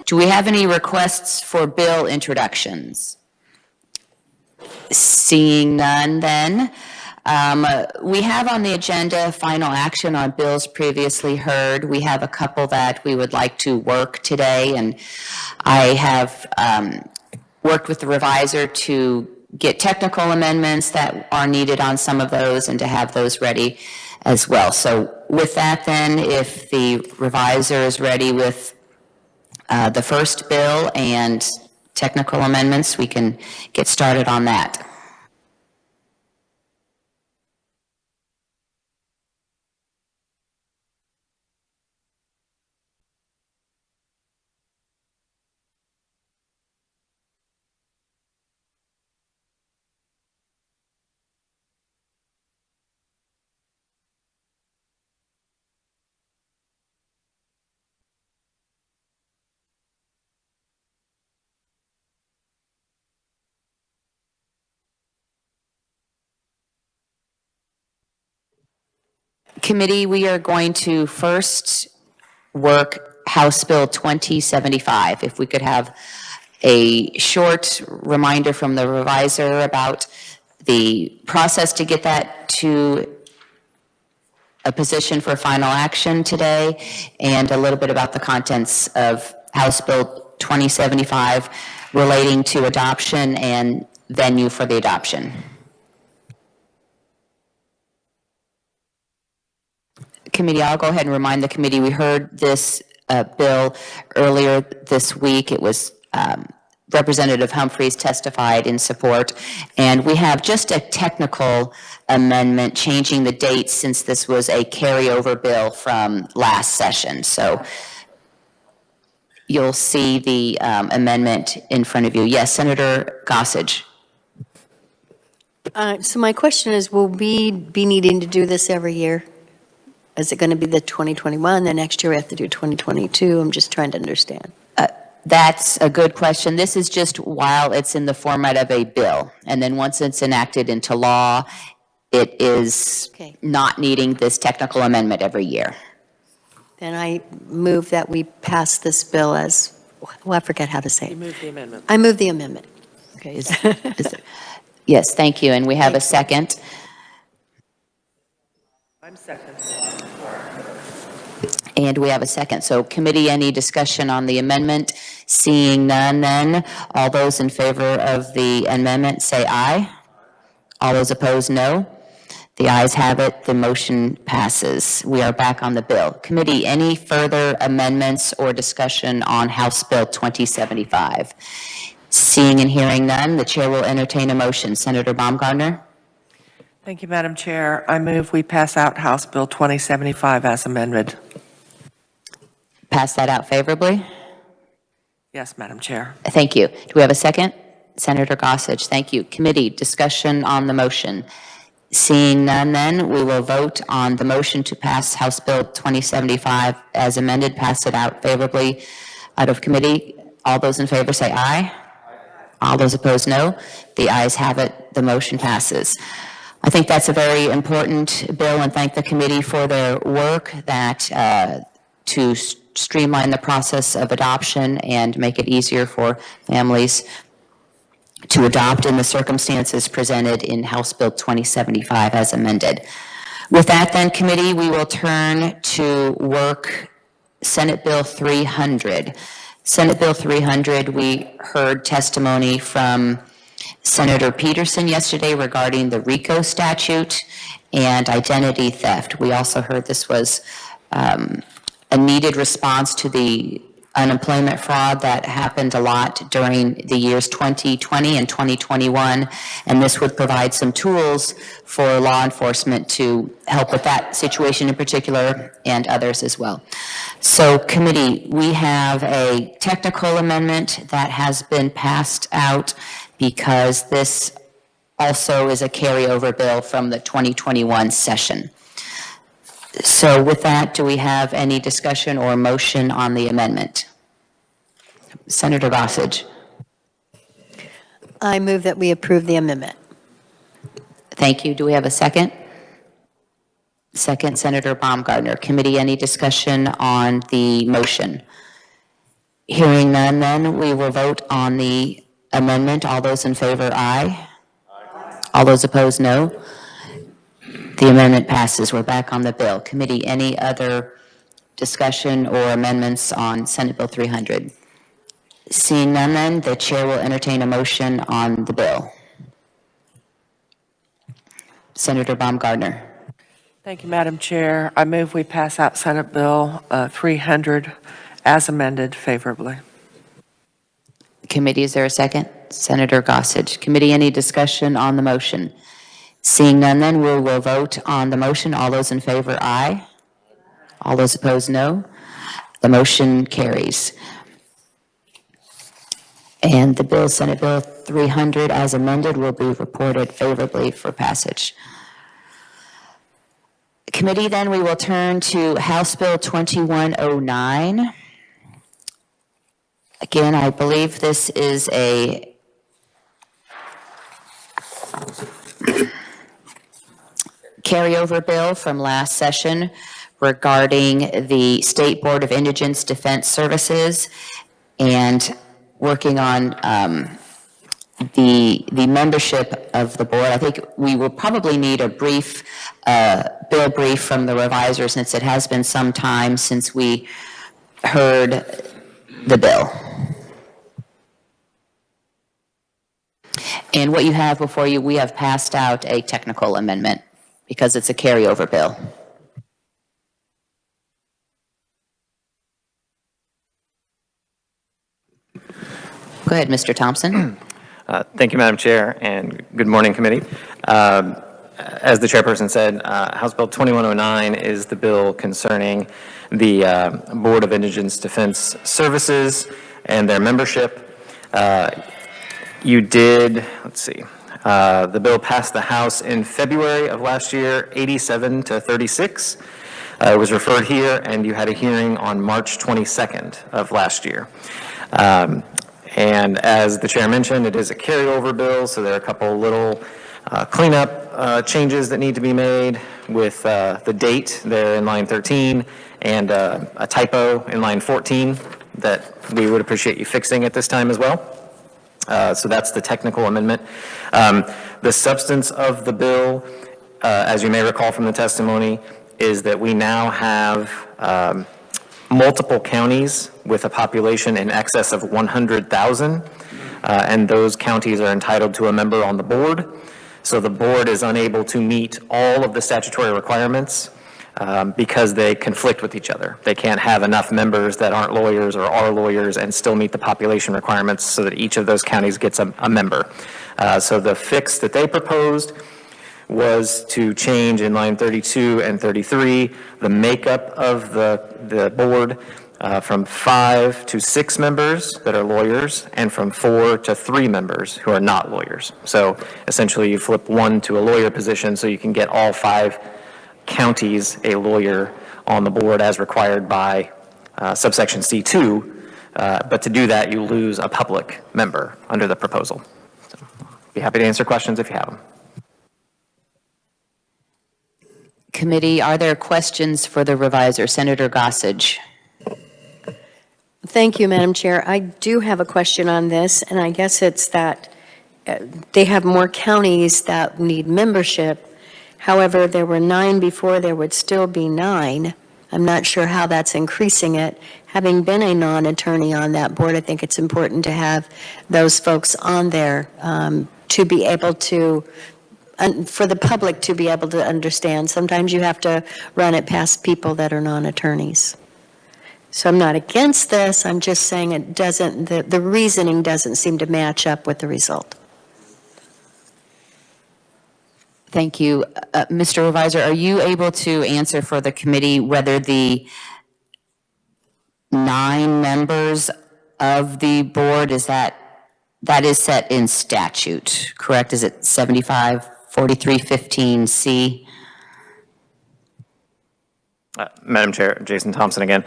Do we have any requests for bill introductions? Seeing none, then. We have on the agenda final action on bills previously heard. We have a couple that we would like to work today, and I have worked with the reviser to get technical amendments that are needed on some of those and to have those ready as well. So with that, then, if the reviser is ready with the first bill and technical amendments, we can get started on that. Committee, we are going to first work House Bill 2075. If we could have a short reminder from the reviser about the process to get that to a position for final action today, and a little bit about the contents of House Bill 2075 relating to adoption and venue for the adoption. Committee, I'll go ahead and remind the committee we heard this bill earlier this week. It was Representative Humphreys testified in support, and we have just a technical amendment changing the date since this was a carryover bill from last session. So you'll see the amendment in front of you. Yes, Senator Gossage. So my question is, will we be needing to do this every year? Is it going to be the 2021, the next year we have to do 2022? I'm just trying to understand. That's a good question. This is just while it's in the format of a bill. And then once it's enacted into law, it is not needing this technical amendment every year. Then I move that we pass this bill as, well, I forget how to say it. You move the amendment. I move the amendment. Okay. Yes, thank you. And we have a second. I'm second. And we have a second. So committee, any discussion on the amendment? Seeing none, then all those in favor of the amendment say aye. All those opposed, no. The ayes have it. The motion passes. We are back on the bill. Committee, any further amendments or discussion on House Bill 2075? Seeing and hearing none, the chair will entertain a motion. Senator Baumgartner. Thank you, Madam Chair. I move we pass out House Bill 2075 as amended. Pass that out favorably? Yes, Madam Chair. Thank you. Do we have a second? Senator Gossage, thank you. Committee, discussion on the motion. Seeing none, then we will vote on the motion to pass House Bill 2075 as amended. Pass it out favorably out of committee. All those in favor say aye. All those opposed, no. The ayes have it. The motion passes. I think that's a very important bill, and thank the committee for their work that to streamline the process of adoption and make it easier for families to adopt in the circumstances presented in House Bill 2075 as amended. With that, then, committee, we will turn to work Senate Bill 300. Senate Bill 300, we heard testimony from Senator Peterson yesterday regarding the RICO statute and identity theft. We also heard this was a needed response to the unemployment fraud that happened a lot during the years 2020 and 2021, and this would provide some tools for law enforcement to help with that situation in particular and others as well. So, committee, we have a technical amendment that has been passed out because this also is a carryover bill from the 2021 session. So with that, do we have any discussion or motion on the amendment? Senator Gossage. I move that we approve the amendment. Thank you. Do we have a second? Second, Senator Baumgartner. Committee, any discussion on the motion? Hearing none, then we will vote on the amendment. All those in favor, aye. All those opposed, no. The amendment passes. We're back on the bill. Committee, any other discussion or amendments on Senate Bill 300? Seeing none, then the chair will entertain a motion on the bill. Senator Baumgardner. Thank you, Madam Chair. I move we pass out Senate Bill 300 as amended favorably. Committee, is there a second? Senator Gossage. Committee, any discussion on the motion? Seeing none, then we will vote on the motion. All those in favor, aye. All those opposed, no. The motion carries. And the bill, Senate Bill 300 as amended, will be reported favorably for passage. Committee, then we will turn to House Bill 2109. Again, I believe this is a carryover bill from last session regarding the State Board of Indigence Defense Services and working on the membership of the board. I think we will probably need a brief bill brief from the reviser, since it has been some time since we heard the bill. And what you have before you, we have passed out a technical amendment because it's a carryover bill. Go ahead, Mr. Thompson. Thank you, Madam Chair, and good morning, committee. As the chairperson said, House Bill 2109 is the bill concerning the Board of Indigence Defense Services and their membership. You did, let's see, the bill passed the House in February of last year, 87 to 36. It was referred here, and you had a hearing on March 22nd of last year. And as the chair mentioned, it is a carryover bill, so there are a couple little cleanup changes that need to be made with the date there in line 13 and a typo in line 14 that we would appreciate you fixing at this time as well. So that's the technical amendment. The substance of the bill, as you may recall from the testimony, is that we now have multiple counties with a population in excess of 100,000, and those counties are entitled to a member on the board. So the board is unable to meet all of the statutory requirements because they conflict with each other. They can't have enough members that aren't lawyers or are lawyers and still meet the population requirements, so that each of those counties gets a member. So the fix that they proposed was to change in line 32 and 33 the makeup of the board from 5 to 6 members that are lawyers and from 4 to 3 members who are not lawyers. So essentially you flip one to a lawyer position so you can get all 5 counties a lawyer on the board as required by subsection C2, but to do that you lose a public member under the proposal. So be happy to answer questions if you have them. Committee, are there questions for the reviser? Senator Gossage. Thank you, Madam Chair. I do have a question on this, and I guess it's that they have more counties that need membership. However, there were 9 before, there would still be 9. I'm not sure how that's increasing it. Having been a non-attorney on that board, I think it's important to have those folks on there to be able to, for the public to be able to understand. Sometimes you have to run it past people that are non-attorneys. So I'm not against this, I'm just saying it doesn't, the reasoning doesn't seem to match up with the result. Thank you. Mr. Reviser, are you able to answer for the committee whether the 9 members of the board, that is set in statute, correct? Is it 75-43-15C? Madam Chair, Jason Thompson again.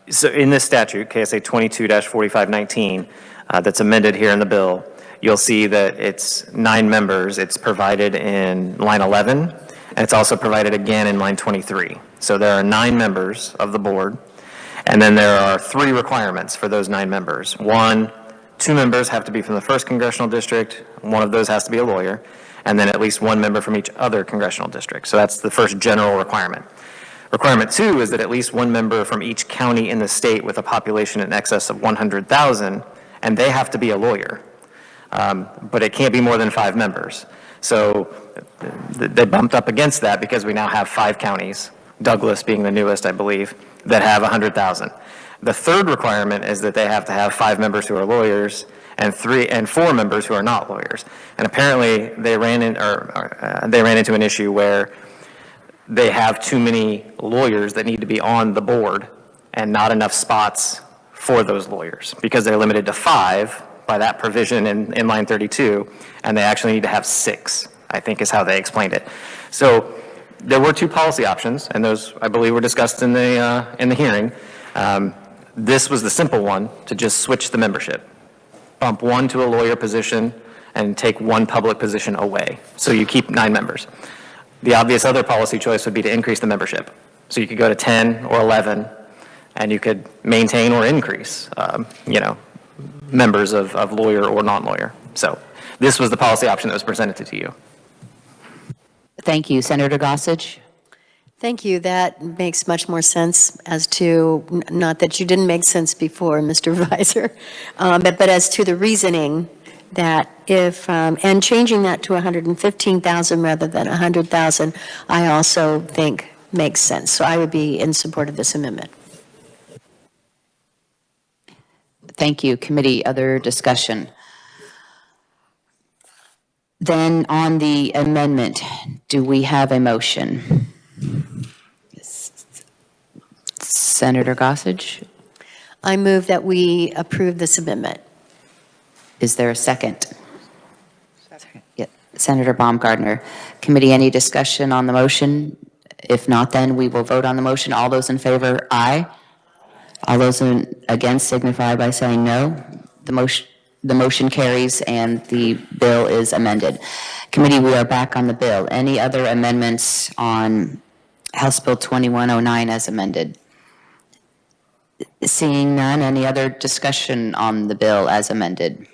So in this statute, KSA 22-4519, that's amended here in the bill, you'll see that it's 9 members. It's provided in line 11, and it's also provided again in line 23. So there are 9 members of the board, And then there are 3 requirements for those 9 members. 1, 2 members have to be from the 1st congressional district, one of those has to be a lawyer, and then at least 1 member from each other congressional district. So that's the first general requirement. Requirement 2 is that at least 1 member from each county in the state with a population in excess of 100,000, and they have to be a lawyer. But it can't be more than 5 members. So they bumped up against that because we now have 5 counties, Douglas being the newest, I believe, that have 100,000. The third requirement is that they have to have 5 members who are lawyers and 4 members who are not lawyers. And apparently they ran into an issue where they have too many lawyers that need to be on the board and not enough spots for those lawyers because they're limited to 5 by that provision in line 32, and they actually need to have 6, I think is how they explained it. So there were 2 policy options, and those, I believe, were discussed in the hearing. This was the simple one, to just switch the membership. Bump 1 to a lawyer position and take 1 public position away. So you keep 9 members. The obvious other policy choice would be to increase the membership. So you could go to 10 or 11, and you could maintain or increase, members of lawyer or non-lawyer. So this was the policy option that was presented to you. Thank you. Senator Gossage? Thank you. That makes much more sense as to, not that you didn't make sense before, Mr. Visor, but as to the reasoning that if, and changing that to 115,000 rather than 100,000, I also think makes sense. So I would be in support of this amendment. Thank you. Committee, other discussion? Then on the amendment, do we have a motion? Senator Gossage? I move that we approve this amendment. Is there a second? Second. Yeah. Senator Baumgartner. Committee, any discussion on the motion? If not, then we will vote on the motion. All those in favor, aye. All those against signify by saying no. The motion carries and the bill is amended. Committee, we are back on the bill. Any other amendments on House Bill 2109 as amended? Seeing none, any other discussion on the bill as amended?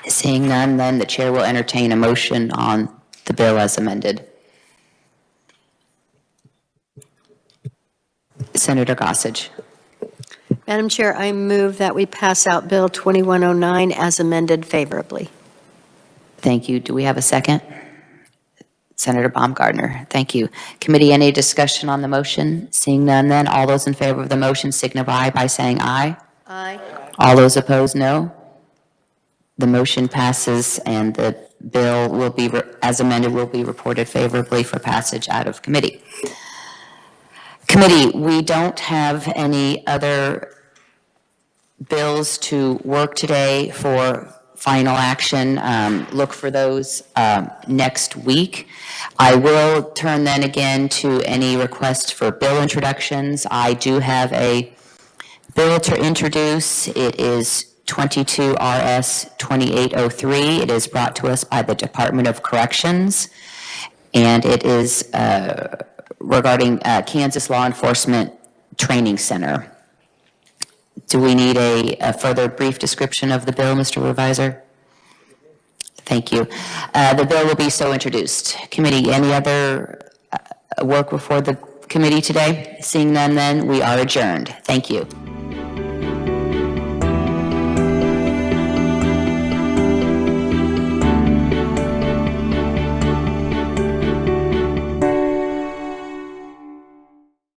Seeing none, then the chair will entertain a motion on the bill as amended. Senator Gossage. Madam Chair, I move that we pass out Bill 2109 as amended favorably. Thank you. Do we have a second? Senator Baumgartner. Thank you. Committee, any discussion on the motion? Seeing none, then all those in favor of the motion signify by saying aye. Aye. All those opposed, no. The motion passes and the bill will be, as amended, will be reported favorably for passage out of committee. Committee, we don't have any other bills to work today for final action. Look for those next week. I will turn then again to any requests for bill introductions. I do have a bill to introduce. It is 22 RS 2803. It is brought to us by the Department of Corrections, and it is regarding Kansas Law Enforcement Training Center. Do we need a further brief description of the bill, Mr. Revisor? Thank you. The bill will be so introduced. Committee, any other work before the committee today? Seeing none, then we are adjourned. Thank you.